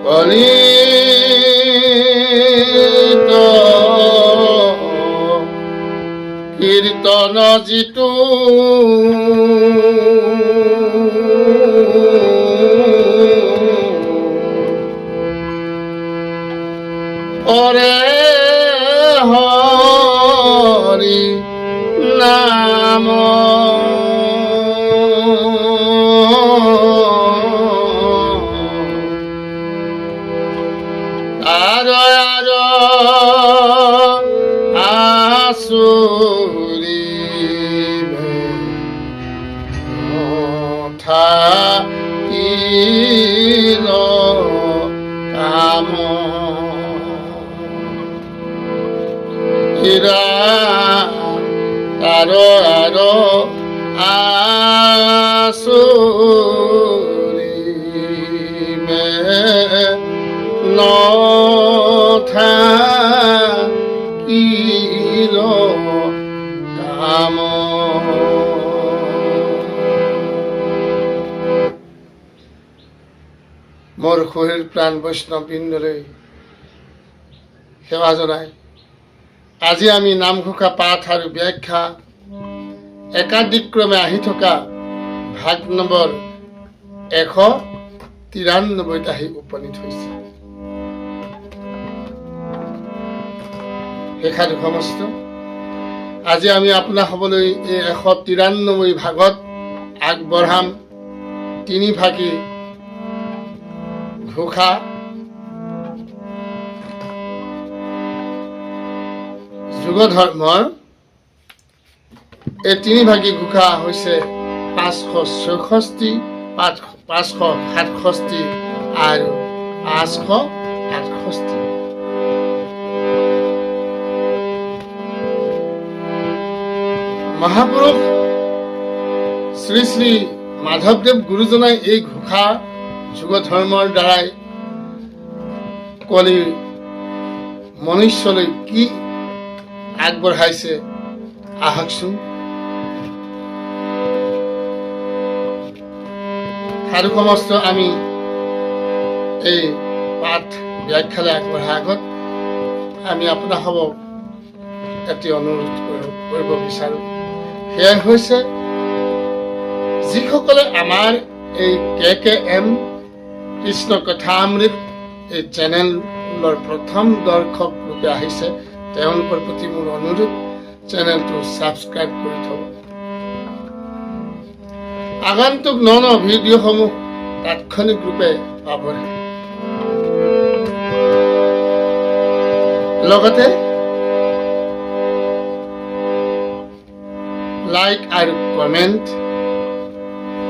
কলিত কীৰ্তন যিটো অৰে হৰি নাম আৰ আসুৰিবে থাকিল কাম আৰ আসুৰিবে নথাকিল কাম। মোৰ শৰীৰ প্ৰাণ বৈষ্ণৱবৃন্দলৈ সেৱা জনাই আজি আমি নামঘোষা পাঠ আৰু ব্যাখ্যা একাদিক্ৰমে আহি থকা ভাগ নম্বৰ 193 আহি উপনীত হৈছে। শেষাটো সমস্ত আজি আমি আপোনাক হ'বলৈ এই 193 ভাগত আগবঢ়াম 3 ভাগী ঘোষা। যুগ ধৰ্মৰ এই 3 ভাগী ঘোষা হৈছে 564, 567 আৰু 568। মহাপুৰুষ শ্ৰী শ্ৰী মাধৱদেৱ গুৰুজনাই এই ঘোষা যুগ ধৰ্মৰ দ্বাৰাই কলিৰ মনুষ্যলৈ কি আগবঢ়াইছে আহকচোন। সাধু সমস্ত আমি এই পাঠ ব্যাখ্যালৈ আগবঢ়াৰ আগত আমি আপোনাৰ হ'ব এটি অনুৰোধ কৰিব বিচাৰোঁ। সেয়া হৈছে যিসকলে আমাৰ এই KKM কৃষ্ণ কথামৃত এই চেনেলৰ প্ৰথম দৰ্শক ৰূপে আহিছে তেওঁলোকৰ প্ৰতি মোৰ অনুৰোধ চেনেলটো ছাবস্ক্ৰাইব কৰি থব। আগন্তুক ন ভিডিঅ'সমূহ তাৎক্ষণিক ৰূপে পাবনে। লগতে লাইক আৰু কমেণ্ট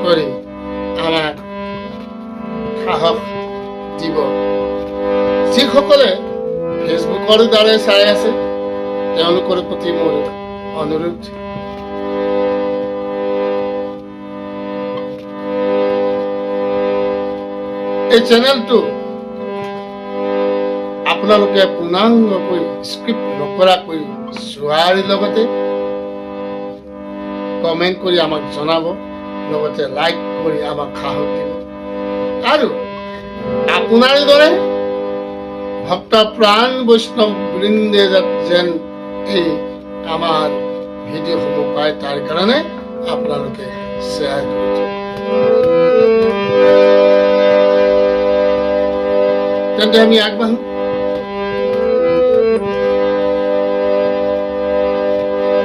কৰি আমাক সাহস দিব। যিসকলে ফেচবুকৰ দ্বাৰাই চাই আছে তেওঁলোকৰ প্ৰতি মোৰ অনুৰোধ এই চেনেলটো আপোনালোকে পূৰ্ণাংগকৈ স্ক্ৰিপ্ট নকৰাকৈ চোৱাৰ লগতে কমেণ্ট কৰি আমাক জনাব, লগতে লাইক কৰি আমাক সাহস দিব আৰু আপোনাৰ দৰে ভক্ত প্ৰাণ বৈষ্ণৱ বৃন্দে যেন এই আমাৰ ভিডিঅ'সমূহ পায় তাৰ কাৰণে আপোনালোকে শ্বেয়াৰ কৰি দিব। তেন্তে আমি আগবাঢ়ো।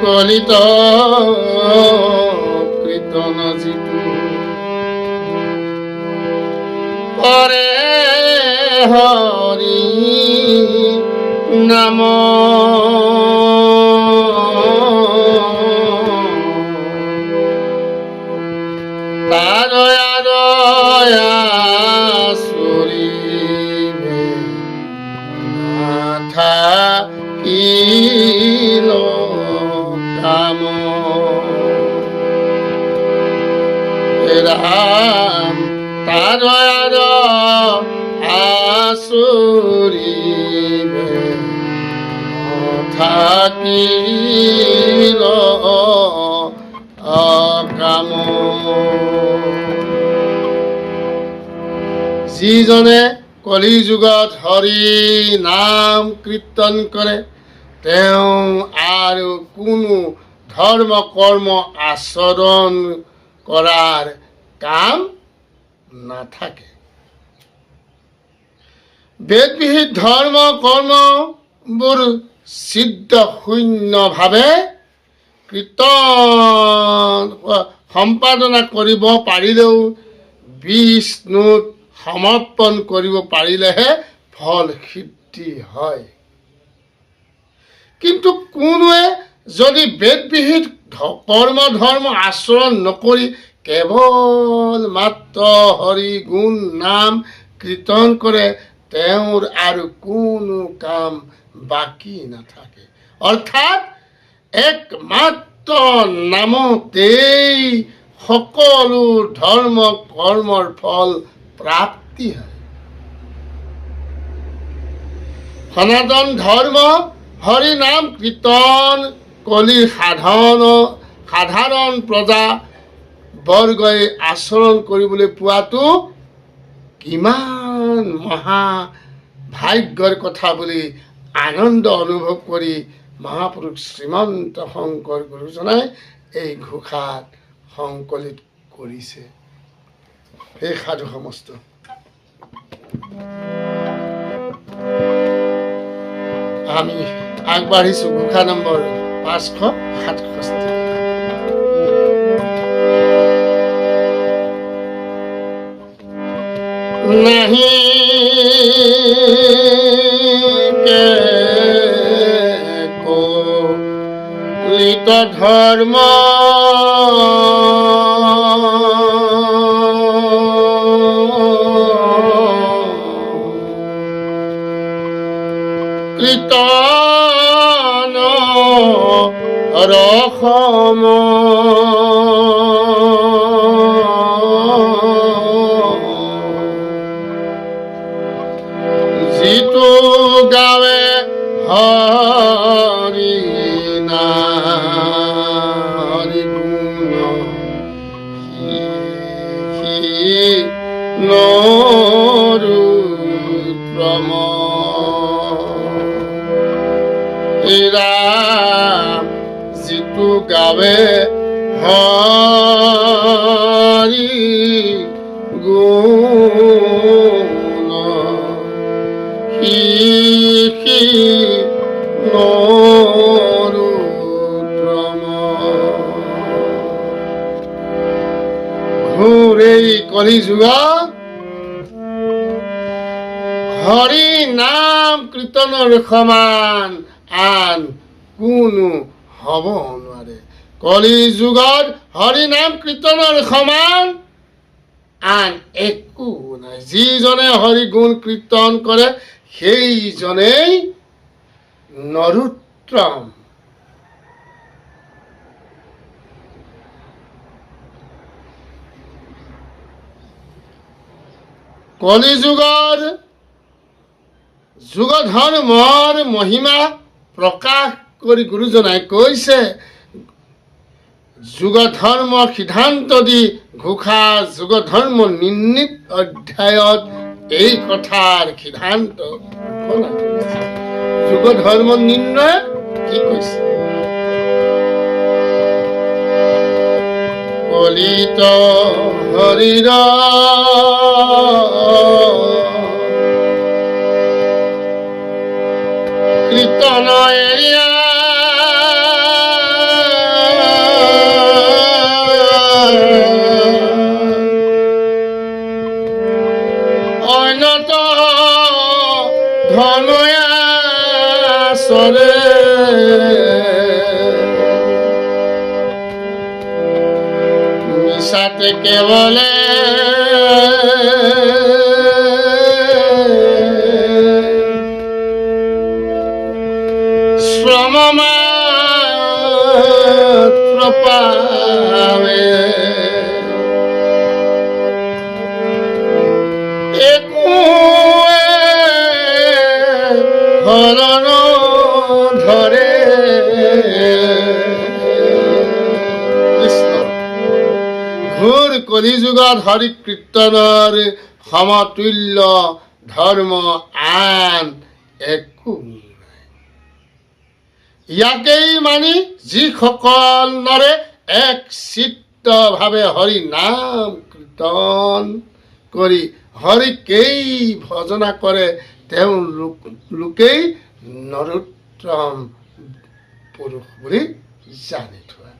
কলিত কীৰ্তন যিটো কৰে হৰি নাম চুৰিবে নাথাকিল কাম। ৰাম তাৰ আসুৰিবে থাকিল কাম। যিজনে কলি যুগত হৰি নাম কীৰ্তন কৰে তেওঁ আৰু কোনো ধৰ্ম কৰ্ম আচৰণ কৰাৰ কাম নাথাকে। বেদবিহিত ধৰ্ম কৰ্মবোৰ সিদ্ধ শূন্যভাৱে কীৰ্তন সম্পাদনা কৰিব পাৰিলেও বিষ্ণুত সমৰ্পণ কৰিব পাৰিলেহে ফল সিদ্ধি হয়। কিন্তু কোনোৱে যদি বেদবিহিত কৰ্ম ধৰ্ম আচৰণ নকৰি কেৱল মাত্ৰ হৰি গুণ নাম কীৰ্তন কৰে তেওঁৰ আৰু কোনো কাম বাকী নাথাকে। অৰ্থাৎ একমাত্ৰ নামতেই সকলো ধৰ্ম কৰ্মৰ ফল প্ৰাপ্তি হয়। সনাতন ধৰ্ম হৰি নাম কীৰ্তন কলিৰ সাধাৰণ প্ৰজা বৰ্গই আচৰণ কৰিবলৈ পোৱাটো কিমান মহা ভাগ্যৰ কথা বুলি আনন্দ অনুভৱ কৰি মহাপুৰুষ শ্ৰীমন্ত শংকৰ গুৰুজনাই এই ঘোষাত সংকলিত কৰিছে। সেই সাধু সমস্ত আমি আগবাঢ়িছো ঘোষা নম্বৰ 567। নাহি কলিত ধৰ্ম কীৰ্তন ৰসম যিটো গাৱে হৰি হৰি গুণ নৰুত্তম এৰা যিটো গাৱে হৰি গুণ নৰুত্তম। ঘোৰ এই কলি যুগত হৰি নাম কীৰ্তনৰ সমান আন কোনো হ'ব নোৱাৰে। কলি যুগত হৰি নাম কীৰ্তনৰ সমান আন একো নাই। যিজনে হৰি গুণ কীৰ্তন কৰে সেইজনেই নৰোত্তম। কলি যুগৰ যুগ ধৰ্মৰ মহিমা প্ৰকাশ কৰি গুৰুজনাই কৈছে, যুগ ধৰ্ম সিদ্ধান্ত দি ঘোষা যুগ ধৰ্ম নিৰ্ণীত অধ্যায়ত এই কথাৰ সিদ্ধান্ত যুগ ধৰ্ম নিৰ্ণয় কি কৈছে? কলিত হৰিৰ কীৰ্তন এৰিয়া অন্যত ধনয়া চৰে মিছাতে কেৱলে শ্ৰম মাত্ৰ পাৱে হৰণ ধৰে কৃষ্ণ। ঘোৰ কলি যুগত হৰি কীৰ্তনৰ সমতুল্য ধৰ্ম আন একো নাই। ইয়াকেই মানি যিসকল নৰে এক চিত্তভাৱে হৰি নাম কীৰ্তন কৰি হৰিকেই ভজনা কৰে তেওঁলোকেই নৰোত্তম পুৰুষ বুলি জানি থোৱা।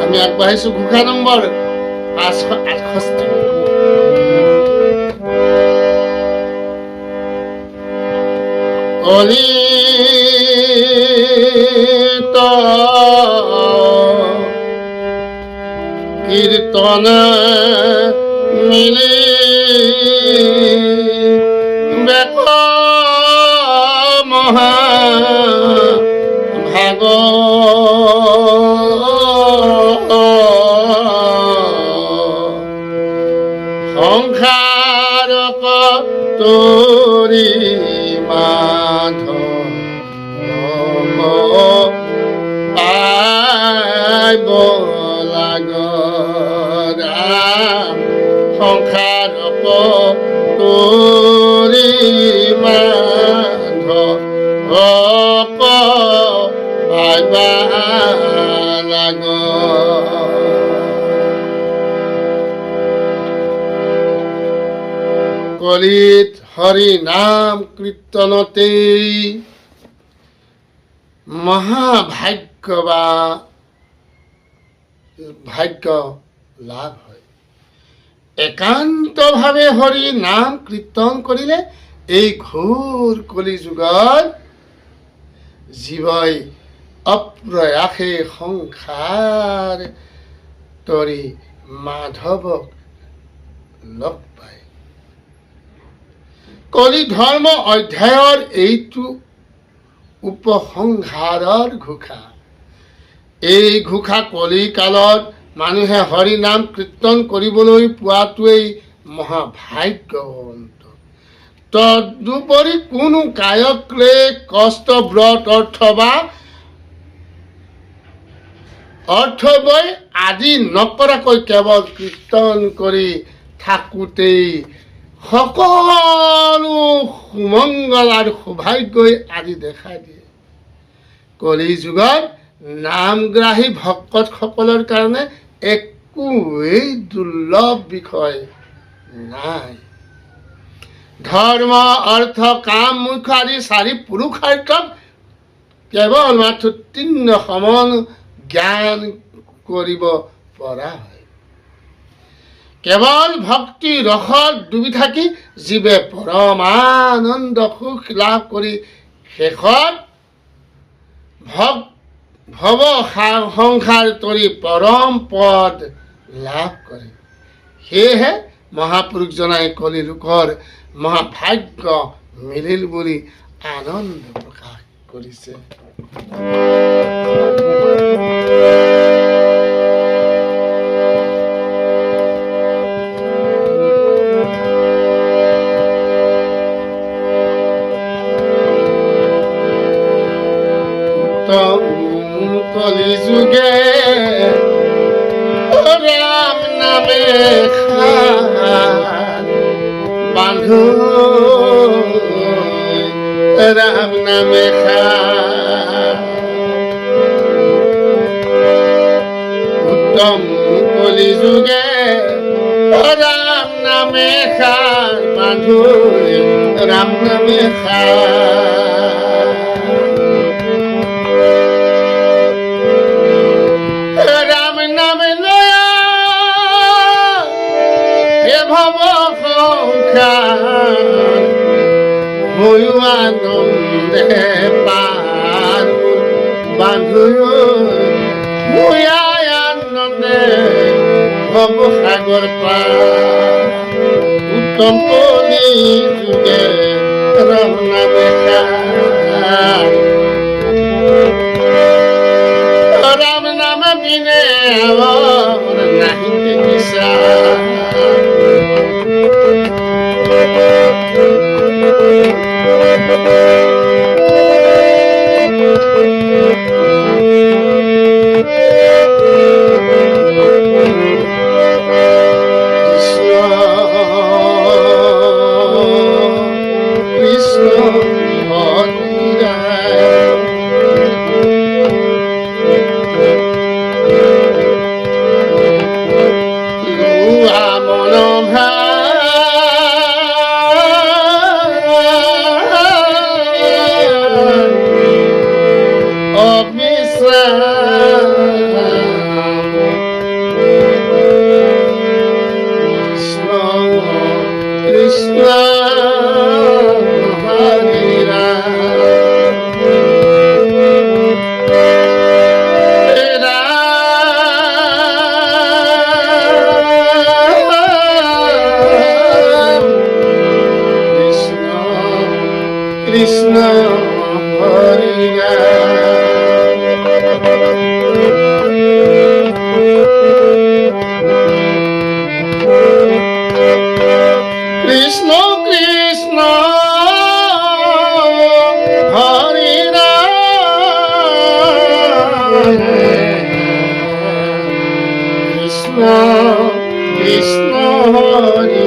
আমি আগবাঢ়িছো ঘোষা নম্বৰ 568। কলিত কীৰ্তন মিলি বেক মহা ভাগ সংসাৰক তোৰি মাধৱ পাইব লাগ ৰাম, সংসাৰক তোৰি মাধৱ পাইবা লাগ। কলিত হৰি নাম কীৰ্তনতেই মহাভাগ্য বা ভাগ্য লাভ হয়। একান্তভাৱে হৰি নাম কীৰ্তন কৰিলে এই ঘোৰ কলি যুগত জীৱই অপ্ৰয়াসে সংসাৰ তৰি মাধৱক লগ পায়। কলি ধৰ্ম অধ্যায়ৰ এইটো উপসংহাৰৰ ঘোষা। এই ঘোষা কলি কালত মানুহে হৰি নাম কীৰ্তন কৰিবলৈ পোৱাটোৱেই মহাভাগ্যৱন্ত। তদুপৰি কোনো গায়কে কষ্ট ব্ৰত অৰ্থবৈ আদি নকৰাকৈ কেৱল কীৰ্তন কৰি থাকোঁতেই সকলো সুমংগল আৰু সৌভাগ্যই আদি দেখা দিয়ে। কলি যুগত নামগ্ৰাহী ভকতসকলৰ কাৰণে একোৱেই দুৰ্লভ বিষয় নাই। ধৰ্ম অৰ্থ কাম মোক্ষ আদি 4 পুৰুষাৰ্থক কেৱল মাথো 3 সমান জ্ঞান কৰিব পৰা হয়। কেৱল ভক্তি ৰসত ডুবি থাকি জীৱে পৰমানন্দ সুখ লাভ কৰি শেষত ভৱ সংসাৰ তৰি পৰম পদ লাভ কৰে। সেয়েহে মহাপুৰুষজনাই কলি লোকৰ মহাভাগ্য মিলিল বুলি আনন্দ প্ৰকাশ কৰিছে। কলি যুগে ৰাম নামে বান্ধো, ৰাম নামে উত্তম কলি যুগে ৰাম নামে বান্ধো, ৰাম নামে ভৱ সংসাৰ হৈও আনন্দে পাৰ বান্ধো, মুয়াই আনন্দে ভৱ সাগৰ পাৰ। উত্তম কলি যুগে ৰাম নামে ৰাম নাম বিনে নাহি বিচাৰ। Krishna Hari Krishna Krishna Hari Krishna Krishna Hari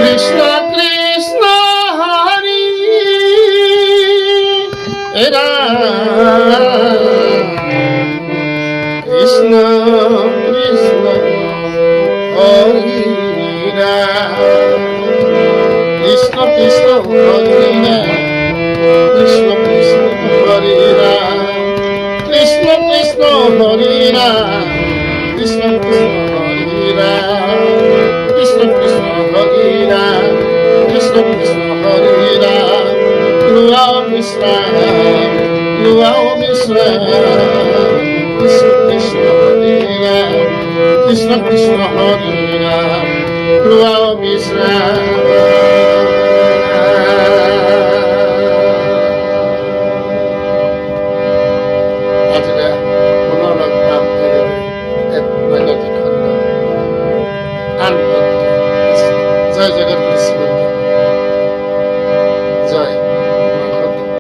Krishna Krishna Hari Krishna Krishna Hari Krishna Krishna Hari Krishna Krishna Hari Krishna Krishna Hari Krishna Krishna Hari Krishna Krishna Hari Krishna Krishna Hari Luau Misra Krishna Krishna Hare Krishna Krishna Hare Luau Misra